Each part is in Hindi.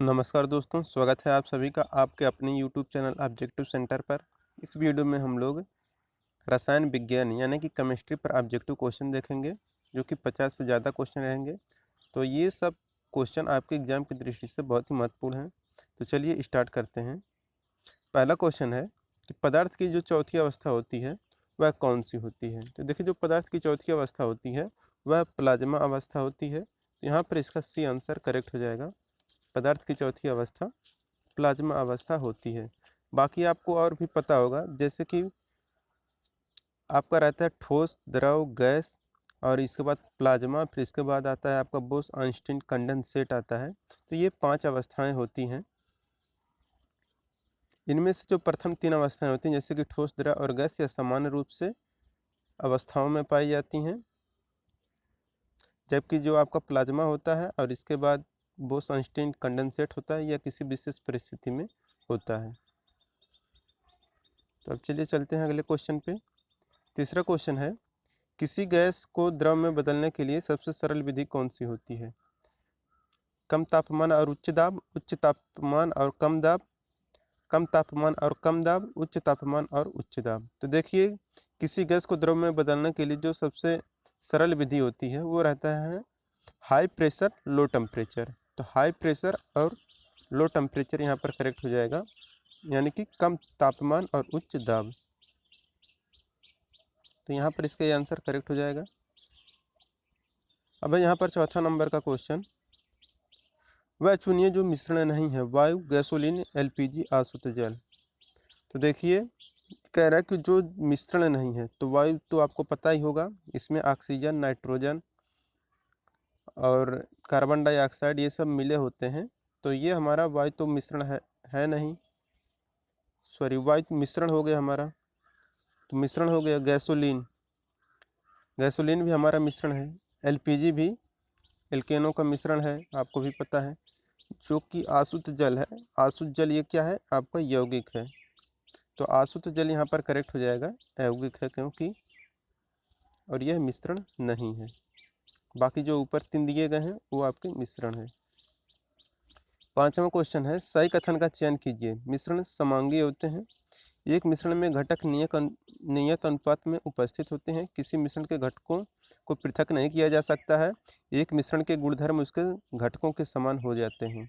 नमस्कार दोस्तों, स्वागत है आप सभी का आपके अपने YouTube चैनल ऑब्जेक्टिव सेंटर पर। इस वीडियो में हम लोग रसायन विज्ञान यानी कि केमिस्ट्री पर ऑब्जेक्टिव क्वेश्चन देखेंगे, जो कि 50 से ज़्यादा क्वेश्चन रहेंगे। तो ये सब क्वेश्चन आपके एग्जाम की दृष्टि से बहुत ही महत्वपूर्ण हैं। तो चलिए स्टार्ट करते हैं। पहला क्वेश्चन है कि पदार्थ की जो चौथी अवस्था होती है वह कौन सी होती है। तो देखिए, जो पदार्थ की चौथी अवस्था होती है वह प्लाज्मा अवस्था होती है। तो यहाँ पर इसका सी आंसर करेक्ट हो जाएगा। पदार्थ की चौथी अवस्था प्लाज्मा अवस्था होती है। बाकी आपको और भी पता होगा, जैसे कि आपका रहता है ठोस, द्रव, गैस, और इसके बाद प्लाज्मा, फिर इसके बाद आता है आपका बोस आइंस्टीन कंडेंसेट आता है। तो ये 5 अवस्थाएं होती हैं। इनमें से जो प्रथम 3 अवस्थाएं होती हैं, जैसे कि ठोस, द्रव और गैस, यह सामान्य रूप से अवस्थाओं में पाई जाती हैं, जबकि जो आपका प्लाज्मा होता है और इसके बाद बोस आइंस्टीन कंडेंसेट होता है, यह किसी विशेष परिस्थिति में होता है। तो अब चलिए चलते हैं अगले क्वेश्चन पे। तीसरा क्वेश्चन है, किसी गैस को द्रव में बदलने के लिए सबसे सरल विधि कौन सी होती है। कम तापमान और उच्च दाब, उच्च तापमान और कम दाब, कम तापमान और कम दाब, उच्च तापमान और उच्च दाब। तो देखिए, किसी गैस को द्रव में बदलने के लिए जो सबसे सरल विधि होती है वो रहता है हाई प्रेशर लो टेम्परेचर। तो हाई प्रेशर और लो टेम्परेचर यहाँ पर करेक्ट हो जाएगा, यानी कि कम तापमान और उच्च दाब। तो यहाँ पर इसका आंसर करेक्ट हो जाएगा। अब यहाँ पर चौथा नंबर का क्वेश्चन, वह चुनिए जो मिश्रण नहीं है, वायु, गैसोलीन, एलपीजी, आसुत जल। तो देखिए, कह रहा है कि जो मिश्रण नहीं है, तो वायु तो आपको पता ही होगा, इसमें ऑक्सीजन, नाइट्रोजन और कार्बन डाइऑक्साइड ये सब मिले होते हैं। तो ये हमारा वायु तो मिश्रण है नहीं, सॉरी, वायु मिश्रण हो गया हमारा। तो मिश्रण हो गया गैसोलीन, गैसोलीन भी हमारा मिश्रण है। एलपीजी भी एल्केनों का मिश्रण है, आपको भी पता है। जो कि आसुत जल है, आसुत जल ये क्या है, आपका यौगिक है। तो आसुत जल यहाँ पर करेक्ट हो जाएगा, यौगिक है क्योंकि, और यह मिश्रण नहीं है। बाकी जो ऊपर 3 दिए गए हैं वो आपके मिश्रण है। पांचवा क्वेश्चन है, सही कथन का चयन कीजिए। मिश्रण समांगी होते हैं। एक मिश्रण में घटक नियत अनुपात में उपस्थित होते हैं। किसी मिश्रण के घटकों को पृथक नहीं किया जा सकता है। एक मिश्रण के गुणधर्म उसके घटकों के समान हो जाते हैं।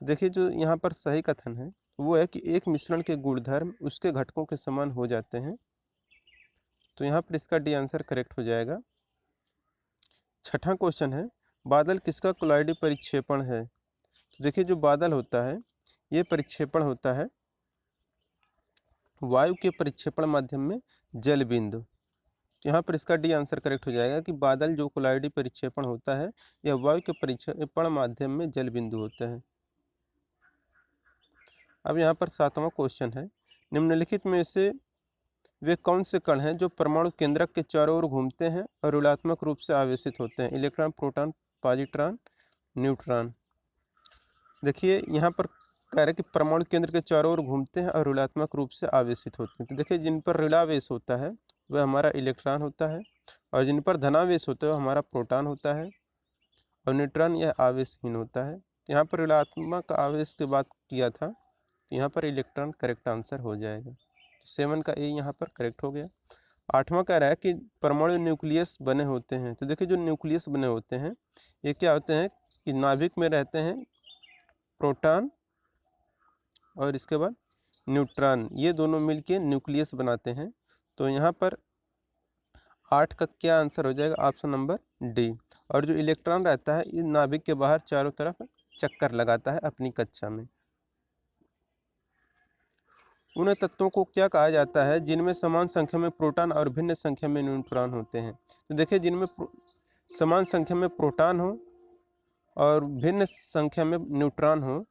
तो देखिए, जो यहाँ पर सही कथन है वो है कि एक मिश्रण के गुणधर्म उसके घटकों के समान हो जाते हैं। तो यहाँ पर इसका डी आंसर करेक्ट हो जाएगा। छठा क्वेश्चन है, बादल किसका कोलाइडी परिक्षेपण है। तो देखिए, जो बादल होता है ये परिक्षेपण होता है वायु के परिक्षेपण माध्यम में जल बिंदु। तो यहाँ पर इसका डी आंसर करेक्ट हो जाएगा कि बादल जो कोलाइडी परिक्षेपण होता है यह वायु के परिक्षेपण माध्यम में जल बिंदु होता है। अब यहाँ पर सातवां क्वेश्चन है, निम्नलिखित में से वे कौन से कण हैं जो परमाणु केंद्रक के चारों ओर घूमते हैं और ऋणात्मक रूप से आवेशित होते हैं। Electron, proton, positron, neutron. देखिए, यहाँ पर कह रहे हैं कि परमाणु केंद्र के चारों ओर घूमते हैं और ऋणात्मक रूप से आवेशित होते हैं। तो देखिए, जिन पर ऋणावेश होता है वह हमारा इलेक्ट्रॉन होता है, और जिन पर धनावेश होता है वह हमारा प्रोटॉन होता है, और न्यूट्रॉन यह आवेशहीन होता है। तो यहाँ पर ऋणात्मक आवेश की बात किया था, तो यहाँ पर इलेक्ट्रॉन करेक्ट आंसर हो जाएगा। 7 का ए यहाँ पर करेक्ट हो गया। आठवां कह रहा है कि परमाणु न्यूक्लियस बने होते हैं। तो देखिए, जो न्यूक्लियस बने होते हैं ये क्या होते हैं कि नाभिक में रहते हैं प्रोटॉन और इसके बाद न्यूट्रॉन, ये दोनों मिलके न्यूक्लियस बनाते हैं। तो यहाँ पर 8 का क्या आंसर हो जाएगा, ऑप्शन नंबर डी। और जो इलेक्ट्रॉन रहता है ये नाभिक के बाहर चारों तरफ चक्कर लगाता है अपनी कक्षा में। उन तत्वों को क्या कहा जाता है जिनमें समान संख्या में प्रोटॉन और भिन्न संख्या में न्यूट्रॉन होते हैं। तो देखिए, जिनमें समान संख्या में प्रोटॉन हो और भिन्न संख्या में न्यूट्रॉन हो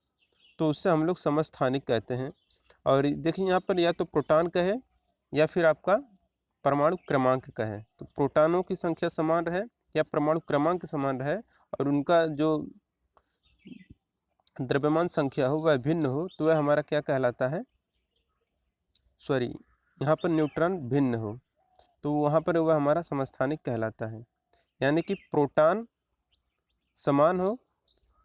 तो उससे हम लोग समस्थानिक कहते हैं। और देखिए, यहाँ पर या तो प्रोटॉन कहे या फिर आपका परमाणु क्रमांक कहे। तो प्रोटॉनों की संख्या समान रहे या परमाणु क्रमांक समान रहे और उनका जो द्रव्यमान संख्या हो वह भिन्न हो, तो वह हमारा क्या कहलाता है, सॉरी, यहाँ पर न्यूट्रॉन भिन्न हो तो वहाँ पर वह हमारा समस्थानिक कहलाता है। यानी कि प्रोटॉन समान हो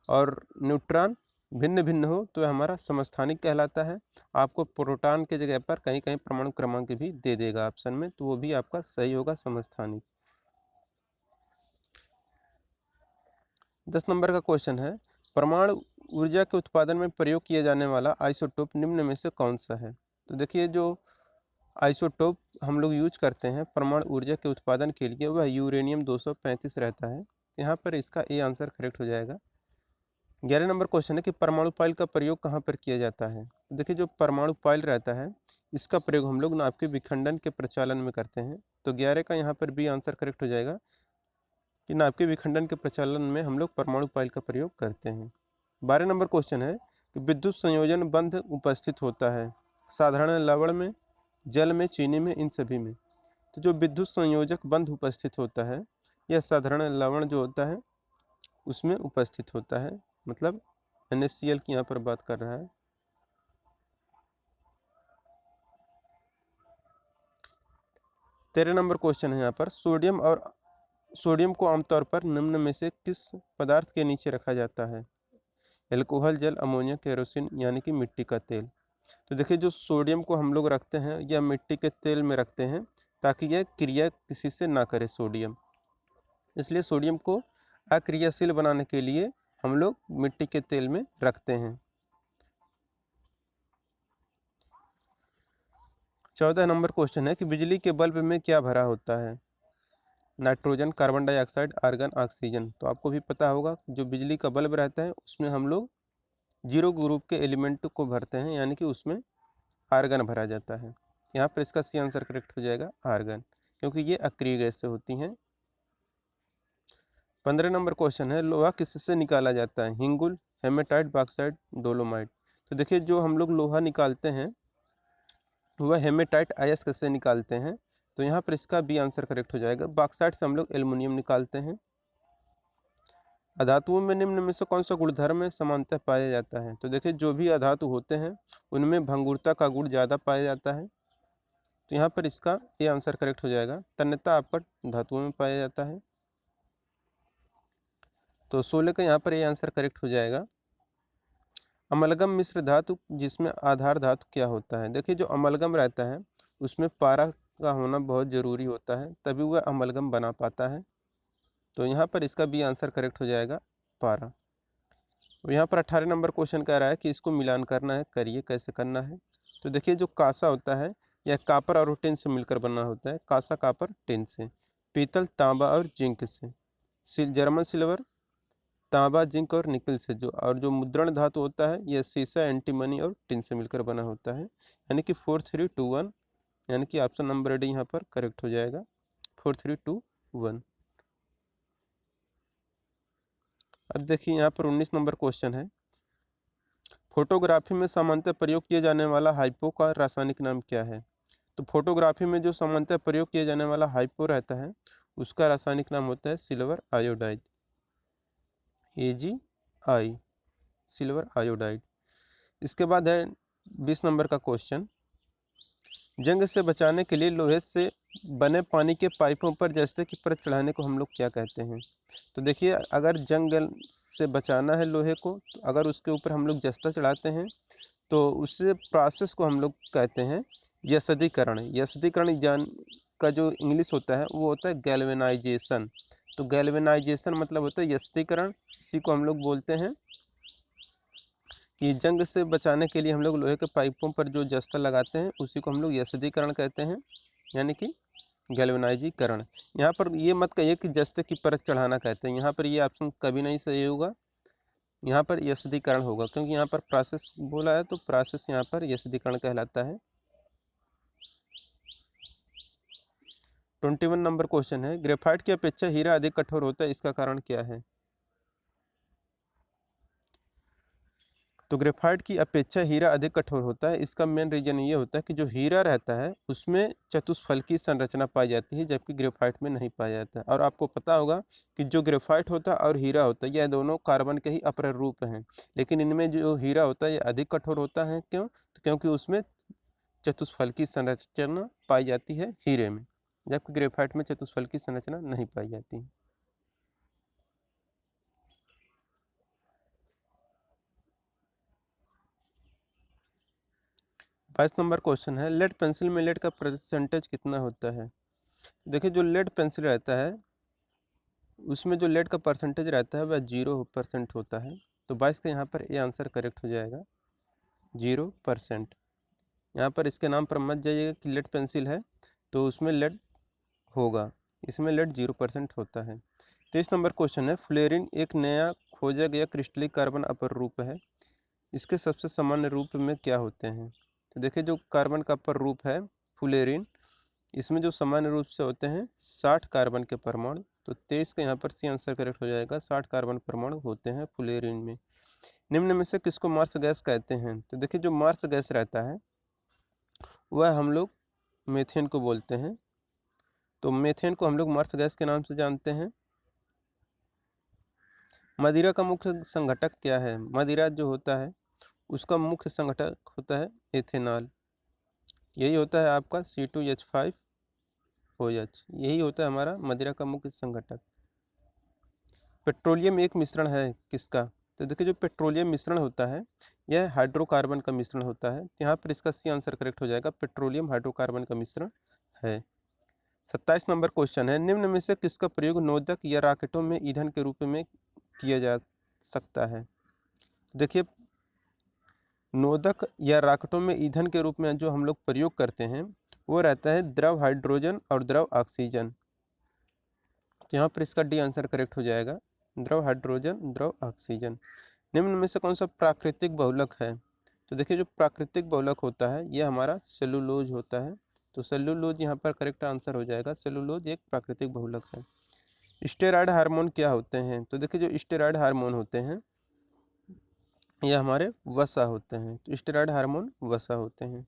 और न्यूट्रॉन भिन्न भिन्न हो तो यह हमारा समस्थानिक कहलाता है। आपको प्रोटॉन के जगह पर कहीं कहीं परमाणु क्रमांक भी दे देगा ऑप्शन में, तो वो भी आपका सही होगा समस्थानिक। 10 नंबर का क्वेश्चन है, परमाणु ऊर्जा के उत्पादन में प्रयोग किया जाने वाला आइसोटोप निम्न में से कौन सा है? तो देखिए जो आइसोटोप हम लोग यूज करते हैं परमाणु ऊर्जा के उत्पादन के लिए वह यूरेनियम 235 रहता है। यहाँ पर इसका ए आंसर करेक्ट हो जाएगा। 11 नंबर क्वेश्चन है कि परमाणु पाइल का प्रयोग कहाँ पर किया जाता है? तो देखिए जो परमाणु पाइल रहता है इसका प्रयोग हम लोग नाभिकीय विखंडन के प्रचालन में करते हैं। तो 11 का यहाँ पर बी आंसर करेक्ट हो जाएगा कि नाभिकीय विखंडन के प्रचालन में हम लोग परमाणु पाइल का प्रयोग करते हैं। 12 नंबर क्वेश्चन है कि विद्युत संयोजन बंध उपस्थित होता है साधारण लवण में, जल में, चीनी में, इन सभी में। तो जो विद्युत संयोजक बंध उपस्थित होता है यह साधारण लवण जो होता है उसमें उपस्थित होता है, मतलब NaCl की यहाँ पर बात कर रहा है। 13 नंबर क्वेश्चन है यहाँ पर, सोडियम को आमतौर पर निम्न में से किस पदार्थ के नीचे रखा जाता है? एल्कोहल, जल, अमोनिया, केरोसिन यानी कि मिट्टी का तेल। तो देखिए जो सोडियम को हम लोग रखते हैं या मिट्टी के तेल में रखते हैं ताकि यह क्रिया किसी से ना करे सोडियम, इसलिए सोडियम को अक्रियाशील बनाने के लिए हम लोग मिट्टी के तेल में रखते हैं। 14 नंबर क्वेश्चन है कि बिजली के बल्ब में क्या भरा होता है? Nitrogen, carbon dioxide, argon, oxygen. तो आपको भी पता होगा जो बिजली का बल्ब रहता है उसमें हम लोग जीरो ग्रुप के एलिमेंट को भरते हैं, यानी कि उसमें आर्गन भरा जाता है। यहाँ पर इसका सी आंसर करेक्ट हो जाएगा आर्गन, क्योंकि ये अक्रिय गैस से होती हैं। 15 नंबर क्वेश्चन है, लोहा किससे निकाला जाता है? हिंगुल, हेमेटाइट, बॉक्साइट, डोलोमाइट। तो देखिए जो हम लोग लोहा निकालते हैं वह हेमेटाइट अयस्क से निकालते हैं, तो यहाँ पर इसका बी आंसर करेक्ट हो जाएगा। बॉक्साइट से हम लोग एल्युमिनियम निकालते हैं। अधातुओं में निम्न में से कौन सा गुणधर्म समानतः पाया जाता है? तो देखिए जो भी अधातु होते हैं उनमें भंगुरता का गुण ज़्यादा पाया जाता है, तो यहाँ पर इसका ये आंसर करेक्ट हो जाएगा। तन्यता आपका धातुओं में पाया जाता है, तो 16 का यहाँ पर ये आंसर करेक्ट हो जाएगा। अमलगम मिश्र धातु जिसमें आधार धातु क्या होता है? देखिए जो अमलगम रहता है उसमें पारा का होना बहुत ज़रूरी होता है, तभी वह अमलगम बना पाता है, तो यहाँ पर इसका बी आंसर करेक्ट हो जाएगा पारा। और यहाँ पर 18 नंबर क्वेश्चन कह रहा है कि इसको मिलान करना है, करिए कैसे करना है? तो देखिए जो कांसा होता है यह कापर और टिन से मिलकर बना होता है, कांसा कापर टिन से, पीतल तांबा और जिंक से, जर्मन सिल्वर तांबा जिंक और निकल से, और जो मुद्रण धातु होता है यह सीसा एंटीमनी और टिन से मिलकर बना होता है, यानी कि 4321, यानी कि ऑप्शन नंबर डी यहाँ पर करेक्ट हो जाएगा 4321। अब देखिए यहाँ पर 19 नंबर क्वेश्चन है, फोटोग्राफी में सामान्यतः प्रयोग किए जाने वाला हाइपो का रासायनिक नाम क्या है? तो फोटोग्राफी में जो सामान्यतः प्रयोग किया जाने वाला हाइपो रहता है उसका रासायनिक नाम होता है silver iodide, AgI, silver iodide. इसके बाद है 20 नंबर का क्वेश्चन, जंग से बचाने के लिए लोहे से बने पानी के पाइपों पर जस्ते की परत चढ़ाने को हम लोग क्या कहते हैं? तो देखिए अगर जंग से बचाना है लोहे को, तो अगर उसके ऊपर हम लोग जस्ता चढ़ाते हैं तो उससे प्रोसेस को हम लोग कहते हैं यस्दीकरण। यस्दीकरण जान का जो इंग्लिश होता है वो होता है गैल्वेनाइजेशन। तो गैल्वेनाइजेशन मतलब होता है यस्दीकरण, इसी को हम लोग बोलते हैं कि जंग से बचाने के लिए हम लोग लोहे के पाइपों पर जो जस्ता लगाते हैं उसी को हम लोग यस्दीकरण कहते हैं, यानी कि गैल्वेनाइजीकरण। यहाँ पर ये मत कहिए कि जस्ते की परत चढ़ाना कहते हैं, यहाँ पर ये ऑप्शन कभी नहीं सही होगा, यहाँ पर यस्दीकरण होगा, क्योंकि यहाँ पर प्रोसेस बोला है तो प्रोसेस यहाँ पर यस्दीकरण कहलाता है। 21 नंबर क्वेश्चन है, ग्रेफाइट की अपेक्षा हीरा अधिक कठोर होता है, इसका कारण क्या है? तो ग्रेफाइट की अपेक्षा हीरा अधिक कठोर होता है, इसका मेन रीजन ये होता है कि जो हीरा रहता है उसमें चतुष्फलकी संरचना पाई जाती है, जबकि ग्रेफाइट में नहीं पाया जाता है। और आपको पता होगा कि जो ग्रेफाइट होता है और हीरा होता है यह दोनों कार्बन के ही अपर रूप हैं, लेकिन इनमें जो हीरा होता है यह अधिक कठोर होता है। क्यों? तो क्योंकि उसमें चतुष्फलकी संरचना पाई जाती है हीरे में, जबकि ग्रेफाइट में चतुष्फलकी संरचना नहीं पाई जाती है। 22 नंबर क्वेश्चन है, लेड पेंसिल में लेड का परसेंटेज कितना होता है। देखिए जो लेड पेंसिल रहता है उसमें जो लेड का परसेंटेज रहता है वह 0% होता है। तो 22 का यहाँ पर ए आंसर करेक्ट हो जाएगा 0%। यहाँ पर इसके नाम पर मत जाइएगा कि लेड पेंसिल है तो उसमें लेड होगा, इसमें लेड 0% होता है। 23 नंबर क्वेश्चन है, फ्लोरीन एक नया खोजा गया क्रिस्टलिक कार्बन अपर रूप है, इसके सबसे सामान्य रूप में क्या होते हैं। तो देखिए जो कार्बन का अपर रूप है फ्लोरीन, इसमें जो सामान्य रूप से होते हैं 60 कार्बन के परमाणु। तो 23 का यहाँ पर सी आंसर करेक्ट हो जाएगा, 60 कार्बन परमाणु होते हैं फ्लोरीन में। निम्न में से किसको मार्स गैस कहते हैं। तो देखिए जो मार्स गैस रहता है वह हम लोग मीथेन को बोलते हैं। तो मीथेन को हम लोग मार्स गैस के नाम से जानते हैं। मदिरा का मुख्य संघटक क्या है। मदिरा जो होता है उसका मुख्य संघटक होता है एथेनॉल, यही होता है आपका C2H5OH, यही होता है हमारा मदिरा का मुख्य संघटक। पेट्रोलियम एक मिश्रण है किसका। तो देखिए जो पेट्रोलियम मिश्रण होता है यह हाइड्रोकार्बन का मिश्रण होता है। यहाँ पर इसका सी आंसर करेक्ट हो जाएगा, पेट्रोलियम हाइड्रोकार्बन का मिश्रण है। 27 नंबर क्वेश्चन है, निम्न में से किसका प्रयोग नोदक या रॉकेटों में ईंधन के रूप में किया जा सकता है। देखिए नोदक या रॉकेटों में ईंधन के रूप में जो हम लोग प्रयोग करते हैं वो रहता है द्रव हाइड्रोजन और द्रव ऑक्सीजन। तो यहाँ पर इसका डी आंसर करेक्ट हो जाएगा, द्रव हाइड्रोजन द्रव ऑक्सीजन। निम्न में से कौन सा प्राकृतिक बहुलक है। तो देखिए जो प्राकृतिक बहुलक होता है ये हमारा सेलुलोज होता है। तो सेलुलोज यहाँ पर करेक्ट आंसर हो जाएगा, सेलुलोज एक प्राकृतिक बहुलक है। स्टेरॉयड हार्मोन क्या होते हैं। तो देखिए जो स्टेरॉयड हार्मोन होते हैं ये हमारे वसा होते हैं। तो स्टेरॉयड हार्मोन वसा होते हैं।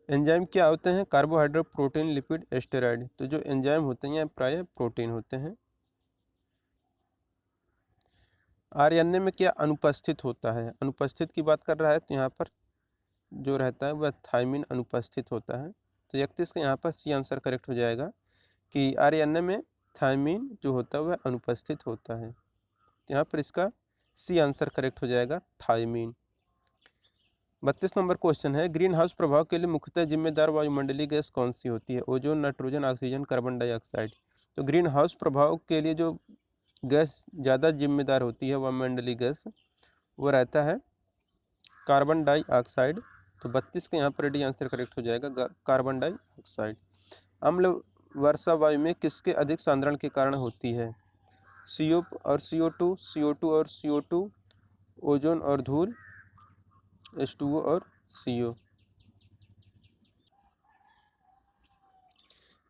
एंजाइम क्या होते हैं, कार्बोहाइड्रेट प्रोटीन लिपिड स्टेरॉयड। तो जो एंजाइम होते हैं ये प्रायः प्रोटीन होते हैं। आरएनए में क्या अनुपस्थित होता है। अनुपस्थित की बात कर रहा है तो यहाँ पर जो रहता है वह थायमिन अनुपस्थित होता है। तो 31 का यहाँ पर सी आंसर करेक्ट हो जाएगा कि आरएनए में थायमिन जो होता है वह अनुपस्थित होता है। तो यहाँ पर इसका सी आंसर करेक्ट हो जाएगा, थायमिन। 32 नंबर क्वेश्चन है, ग्रीन हाउस प्रभाव के लिए मुख्यतः जिम्मेदार वायुमंडलीय गैस कौन सी होती है। Ozone, nitrogen, oxygen, carbon dioxide. तो ग्रीन हाउस प्रभाव के लिए जो गैस ज़्यादा जिम्मेदार होती है वायुमंडलीय गैस वो रहता है कार्बन डाइऑक्साइड। तो 32 का यहाँ पर डी आंसर करेक्ट हो जाएगा, कार्बन डाइऑक्साइड। अम्ल वर्षा वायु में किसके अधिक सांद्रण के कारण होती है। CO और CO2, CO2 और CO2, ओजोन और धूल, H2O और CO।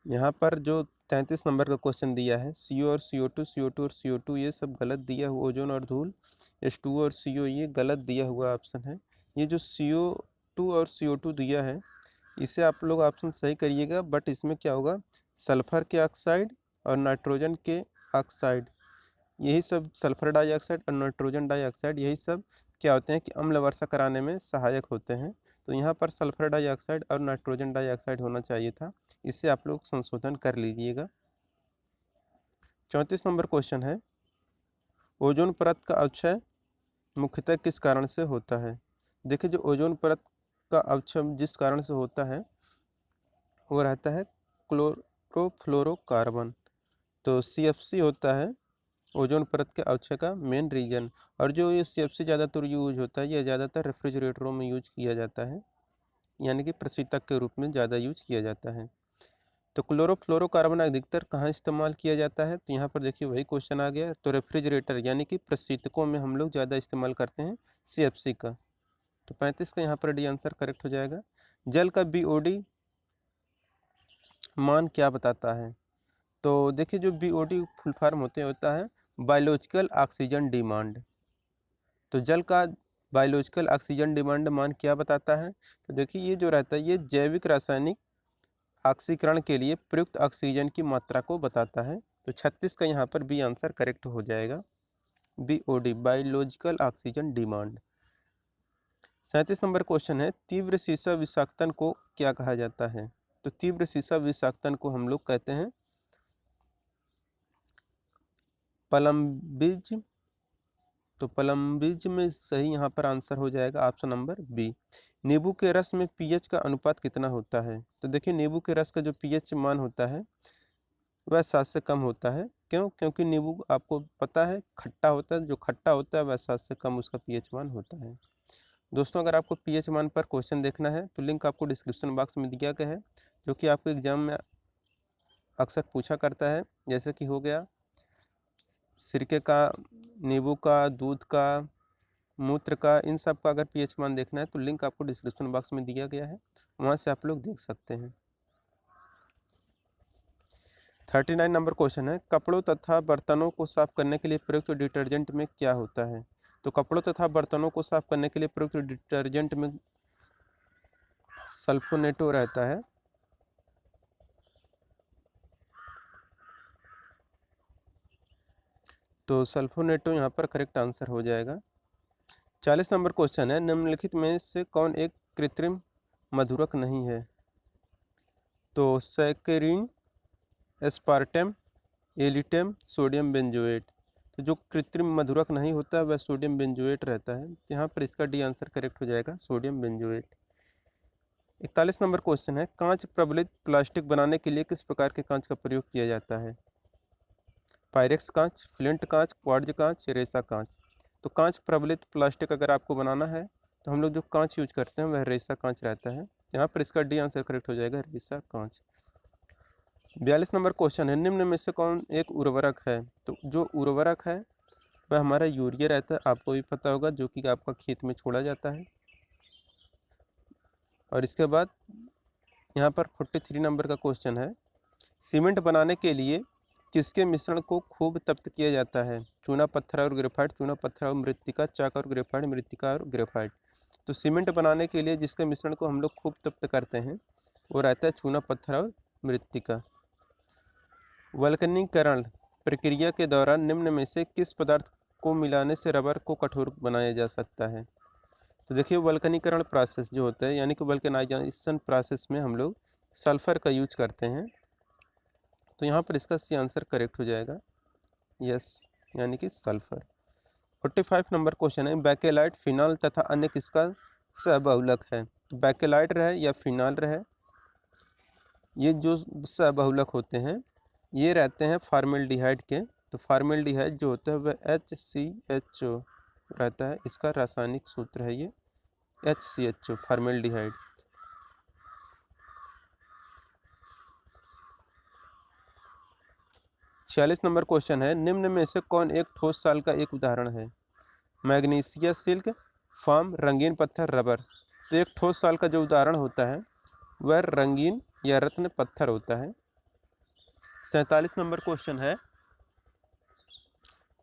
यहाँ पर जो 33 नंबर का क्वेश्चन दिया है CO और CO2, CO2 और CO2 ये सब गलत दिया हुआ, ओजोन और धूल, H2O और CO ये गलत दिया हुआ ऑप्शन है। ये जो CO2 और CO2 दिया है इसे आप लोग ऑप्शन सही करिएगा, बट इसमें क्या होगा सल्फर के ऑक्साइड और नाइट्रोजन के ऑक्साइड, यही सब सल्फर डाइऑक्साइड और नाइट्रोजन डाइऑक्साइड यही सब क्या होते हैं कि अम्ल वर्षा कराने में सहायक होते हैं। तो यहाँ पर सल्फर डाइऑक्साइड और नाइट्रोजन डाइऑक्साइड होना चाहिए था, इससे आप लोग संशोधन कर लीजिएगा। 34 नंबर क्वेश्चन है, ओजोन परत का अवक्षय मुख्यतः किस कारण से होता है। देखिए जो ओजोन परत का अवक्षय जिस कारण से होता है वो रहता है क्लोरोफ्लोरोकार्बन। तो CFC होता है ओजोन परत के अवक्षय का मेन रीजन। और जो ये CFC ज़्यादातर यूज होता है, यह ज़्यादातर रेफ्रिजरेटरों में यूज किया जाता है, यानी कि प्रशीतक के रूप में ज़्यादा यूज किया जाता है। तो क्लोरोफ्लोरोकार्बन अधिकतर कहाँ इस्तेमाल किया जाता है। तो यहाँ पर देखिए वही क्वेश्चन आ गया, तो रेफ्रिजरेटर यानी कि प्रशीतकों में हम लोग ज़्यादा इस्तेमाल करते हैं CFC का। तो 35 का यहाँ पर डी आंसर करेक्ट हो जाएगा। जल का BOD मान क्या बताता है। तो देखिए जो BOD फुल फॉर्म होता है बायोलॉजिकल ऑक्सीजन डिमांड। तो जल का बायोलॉजिकल ऑक्सीजन डिमांड मान क्या बताता है। तो देखिए ये जो रहता है ये जैविक रासायनिक ऑक्सीकरण के लिए प्रयुक्त ऑक्सीजन की मात्रा को बताता है। तो 36 का यहाँ पर बी आंसर करेक्ट हो जाएगा, BOD biological oxygen demand. 37 number question है, तीव्र सीसा विषाक्तन को क्या कहा जाता है। तो तीव्र सीसा विषाक्तन को हम लोग कहते हैं प्लम्बिज तो प्लम्बिज में सही यहाँ पर आंसर हो जाएगा ऑप्शन नंबर बी। नींबू के रस में पीएच का अनुपात कितना होता है? तो देखिए नींबू के रस का जो पीएच मान होता है वह 7 से कम होता है। क्यों? क्योंकि नींबू आपको पता है खट्टा होता है, जो खट्टा होता है वह 7 से कम उसका पीएच मान होता है। दोस्तों अगर आपको पीएच मान पर क्वेश्चन देखना है तो लिंक आपको डिस्क्रिप्शन बॉक्स में दिया गया है, जो कि आपको एग्जाम में अक्सर पूछा करता है, जैसे कि हो गया सिरके का, नींबू का, दूध का, मूत्र का, इन सब का अगर पीएच मान देखना है तो लिंक आपको डिस्क्रिप्शन बॉक्स में दिया गया है, वहाँ से आप लोग देख सकते हैं। 39 नंबर क्वेश्चन है, कपड़ों तथा बर्तनों को साफ करने के लिए प्रयुक्त डिटर्जेंट में क्या होता है? तो कपड़ों तथा बर्तनों को साफ करने के लिए प्रयुक्त डिटर्जेंट में सल्फोनेटो रहता है। तो सल्फोनेटो यहाँ पर करेक्ट आंसर हो जाएगा। 40 नंबर क्वेश्चन है, निम्नलिखित में से कौन एक कृत्रिम मधुरक नहीं है? तो सैकरीन, एस्पार्टम, एलिटम, सोडियम बेंजोएट। तो जो कृत्रिम मधुरक नहीं होता वह सोडियम बेंजोएट रहता है। यहाँ पर इसका डी आंसर करेक्ट हो जाएगा, सोडियम बेंजोएट। 41 नंबर क्वेश्चन है, कांच प्रबलित प्लास्टिक बनाने के लिए किस प्रकार के कांच का प्रयोग किया जाता है? पायरेक्स कांच, फ्लिंट कांच, क्वार्ट्ज कांच, रेसा कांच। तो कांच प्रबलित प्लास्टिक अगर आपको बनाना है तो हम लोग जो कांच यूज करते हैं वह रेसा कांच रहता है। यहाँ पर इसका डी आंसर करेक्ट हो जाएगा, रेसा कांच। 42 नंबर क्वेश्चन है, निम्न में से कौन एक उर्वरक है? तो जो उर्वरक है वह हमारा यूरिया रहता है, आपको भी पता होगा, जो कि आपका खेत में छोड़ा जाता है। और इसके बाद यहाँ पर 43 नंबर का क्वेश्चन है, सीमेंट बनाने के लिए किसके मिश्रण को खूब तप्त किया जाता है? चूना पत्थर और ग्रेफाइट, चूना पत्थर और मृत्तिका, चाक और ग्रेफाइट, मृत्तिका और ग्रेफाइट। तो सीमेंट बनाने के लिए जिसके मिश्रण को हम लोग खूब तप्त करते हैं वो रहता है चूना पत्थर और मृत्तिका। वल्कनीकरण प्रक्रिया के दौरान निम्न में से किस पदार्थ को मिलाने से रबर को कठोर बनाया जा सकता है? तो देखिए वल्कनीकरण प्रोसेस जो होता है, यानी कि वल्कनाइजेशन प्रोसेस में हम लोग सल्फर का यूज करते हैं। तो यहाँ पर इसका सी आंसर करेक्ट हो जाएगा, यस, यानी कि सल्फर। 45 नंबर क्वेश्चन है, बैकेलाइट, फिनाल तथा अन्य किसका सहबहुलक है? तो बैकेलाइट रहे या फिनाल रहे, ये जो सहबहुलक होते हैं ये रहते हैं फार्मेल्डिहाइड के। तो फार्मेल्डिहाइड जो होता है वह HCHO रहता है, इसका रासायनिक सूत्र है ये HCHO, फार्मेल्डिहाइड। छियालीस नंबर क्वेश्चन है, निम्न में से कौन एक ठोस साल का एक उदाहरण है? मैग्नीशिया सिल्क, फार्म, रंगीन पत्थर, रबर। तो एक ठोस साल का जो उदाहरण होता है वह रंगीन या रत्न पत्थर होता है। 47 नंबर क्वेश्चन है,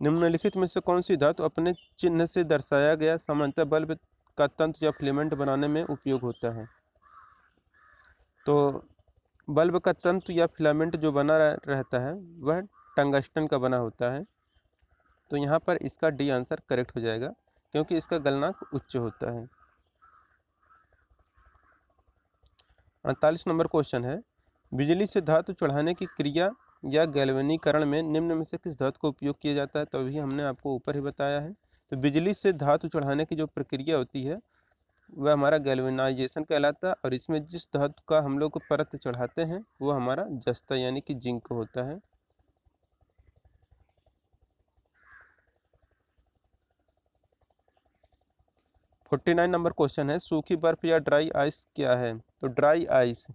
निम्नलिखित में से कौन सी धातु अपने चिन्ह से दर्शाया गया सामान्यतः बल्ब का तंतु या फिलामेंट बनाने में उपयोग होता है? तो बल्ब का तंतु या फिलामेंट जो बना रहता है वह टंगस्टन का बना होता है। तो यहाँ पर इसका डी आंसर करेक्ट हो जाएगा, क्योंकि इसका गलनांक उच्च होता है। 48 नंबर क्वेश्चन है, बिजली से धातु चढ़ाने की क्रिया या गैल्वेनीकरण में निम्न में से किस धातु का उपयोग किया जाता है? तो अभी हमने आपको ऊपर ही बताया है। तो बिजली से धातु चढ़ाने की जो प्रक्रिया होती है वह हमारा गैल्वेनाइजेशन कहलाता है, और इसमें जिस धातु का हम लोग परत चढ़ाते हैं वो हमारा जस्ता यानी कि जिंक होता है। फोर्टी 49 नंबर क्वेश्चन है, सूखी बर्फ या ड्राई आइस क्या है? तो ड्राई आइस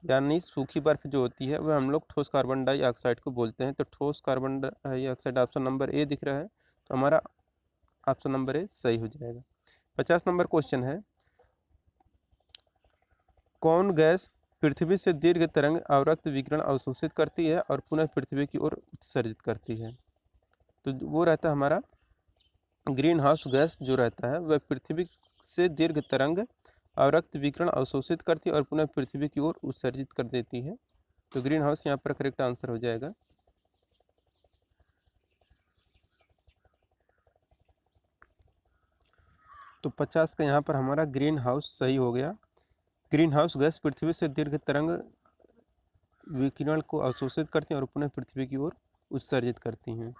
यानी सूखी बर्फ जो होती है वह हम लोग ठोस कार्बन डाइऑक्साइड को बोलते हैं। तो ठोस carbon dioxide option number A दिख रहा है, तो हमारा ऑप्शन नंबर ए सही हो जाएगा। 50 नंबर क्वेश्चन है, कौन गैस पृथ्वी से दीर्घ तरंग अवरक्त विकिरण अवशोषित करती है और पुनः पृथ्वी की ओर उत्सर्जित करती है? तो वो रहता है हमारा ग्रीन हाउस गैस जो रहता है वह पृथ्वी से दीर्घ तरंग अवरक्त विकिरण अवशोषित करती है और पुनः पृथ्वी की ओर उत्सर्जित कर देती है। तो ग्रीन हाउस यहाँ पर करेक्ट आंसर हो जाएगा। तो 50 का यहाँ पर हमारा ग्रीन हाउस सही हो गया। ग्रीन हाउस गैस पृथ्वी से दीर्घ तरंग विकिरण को अवशोषित करती हैं और पुनः पृथ्वी की ओर उत्सर्जित करती हैं।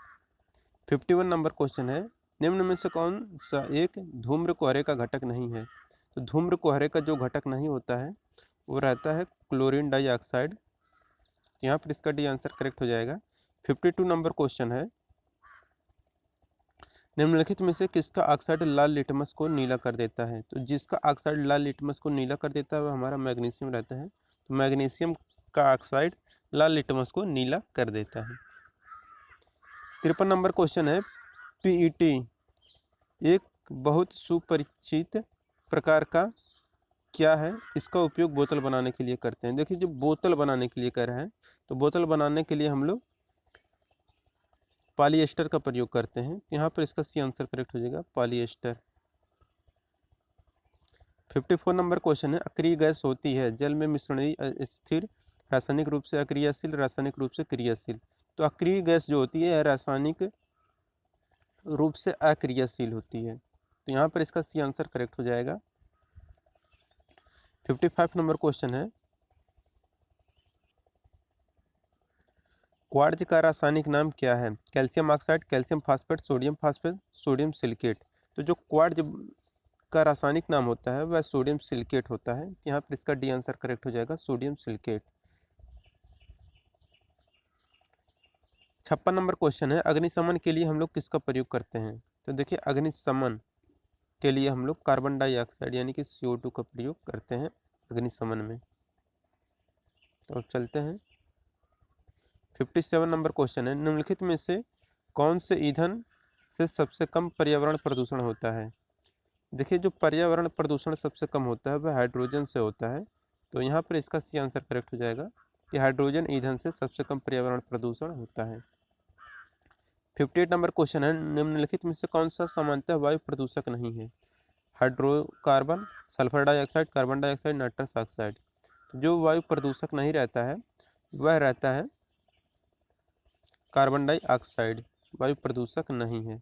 51 नंबर क्वेश्चन है, निम्न में से कौन सा एक धूम्र कोहरे का घटक नहीं है? तो धूम्र कोहरे का जो घटक नहीं होता है वो रहता है क्लोरीन डाइऑक्साइड। यहाँ पर इसका डी आंसर करेक्ट हो जाएगा। 52 नंबर क्वेश्चन है, निम्नलिखित में से किसका ऑक्साइड लाल लिटमस को नीला कर देता है? तो जिसका ऑक्साइड लाल लिटमस को नीला कर देता है वह हमारा मैग्नीशियम रहता है। तो मैग्नीशियम का ऑक्साइड लाल लिटमस को नीला कर देता है। 53 नंबर क्वेश्चन है, पीईटी एक बहुत सुपरिचित प्रकार का क्या है? इसका उपयोग बोतल बनाने के लिए करते हैं। देखिए, जो बोतल बनाने के लिए कह रहे हैं, तो बोतल बनाने के लिए हम लोग पॉलीएस्टर का प्रयोग करते हैं। यहाँ पर इसका सी आंसर करेक्ट हो जाएगा, पॉलीएस्टर। 54 नंबर क्वेश्चन है, अक्रिय गैस होती है जल में मिश्रणीय स्थिर रासायनिक रूप से अक्रियाशील रासायनिक रूप से क्रियाशील। तो अक्रिय गैस जो होती है रासायनिक रूप से अक्रियाशील होती है। तो यहाँ पर इसका सी आंसर करेक्ट हो जाएगा। 55 नंबर क्वेश्चन है, क्वार्ट्ज का रासायनिक नाम क्या है? Calcium oxide, calcium phosphate, sodium phosphate, sodium silicate. तो जो क्वार्ट्ज का रासायनिक नाम होता है वह सोडियम सिलिकेट होता है। यहाँ पर इसका डी आंसर करेक्ट हो जाएगा, सोडियम सिलिकेट। 56 नंबर क्वेश्चन है, अग्निशमन के लिए हम लोग किसका प्रयोग करते हैं? तो देखिए, अग्निशमन के लिए हम लोग कार्बन डाइऑक्साइड यानी कि CO2 का प्रयोग करते हैं अग्निशमन में। तो चलते हैं। 57 नंबर क्वेश्चन है, निम्नलिखित में से कौन से ईंधन से सबसे कम पर्यावरण प्रदूषण होता है? देखिए, जो पर्यावरण प्रदूषण सबसे कम होता है वह हाइड्रोजन से होता है। तो यहाँ पर इसका सी आंसर करेक्ट हो जाएगा कि हाइड्रोजन ईंधन से सबसे कम पर्यावरण प्रदूषण होता है। 58 नंबर क्वेश्चन है, निम्नलिखित में से कौन सा सामान्यतः वायु प्रदूषक नहीं है? Hydrocarbon, sulphur dioxide, carbon dioxide, nitrous oxide. तो जो वायु प्रदूषक नहीं रहता है वह रहता है कार्बन डाइऑक्साइड, वायु प्रदूषक नहीं है।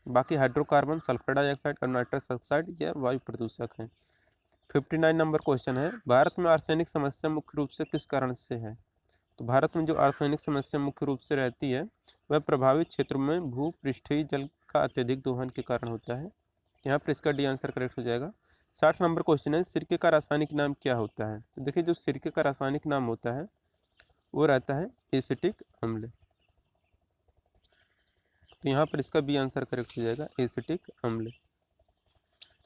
बाकी हाइड्रोकार्बन, सल्फर डाइऑक्साइड और नाइट्रस ऑक्साइड यह वायु प्रदूषक हैं। 59 नंबर क्वेश्चन है, भारत में आर्सेनिक समस्या मुख्य रूप से किस कारण से है? तो भारत में जो आर्सेनिक समस्या मुख्य रूप से रहती है वह प्रभावित क्षेत्रों में भूपृष्ठीय जल का अत्यधिक दोहन के कारण होता है। यहाँ पर इसका डी आंसर करेक्ट हो जाएगा। 60 नंबर क्वेश्चन है, सिरके का रासायनिक नाम क्या होता है? तो देखिए, जो सिरके का रासायनिक नाम होता है वो रहता है एसिटिक अम्ल। तो यहाँ पर इसका बी आंसर करेक्ट हो जाएगा, एसिटिक अम्ल।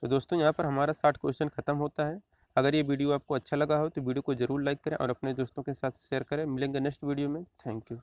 तो दोस्तों, यहाँ पर हमारा 60 क्वेश्चन खत्म होता है। अगर ये वीडियो आपको अच्छा लगा हो तो वीडियो को जरूर लाइक करें और अपने दोस्तों के साथ शेयर करें। मिलेंगे नेक्स्ट वीडियो में। Thank you.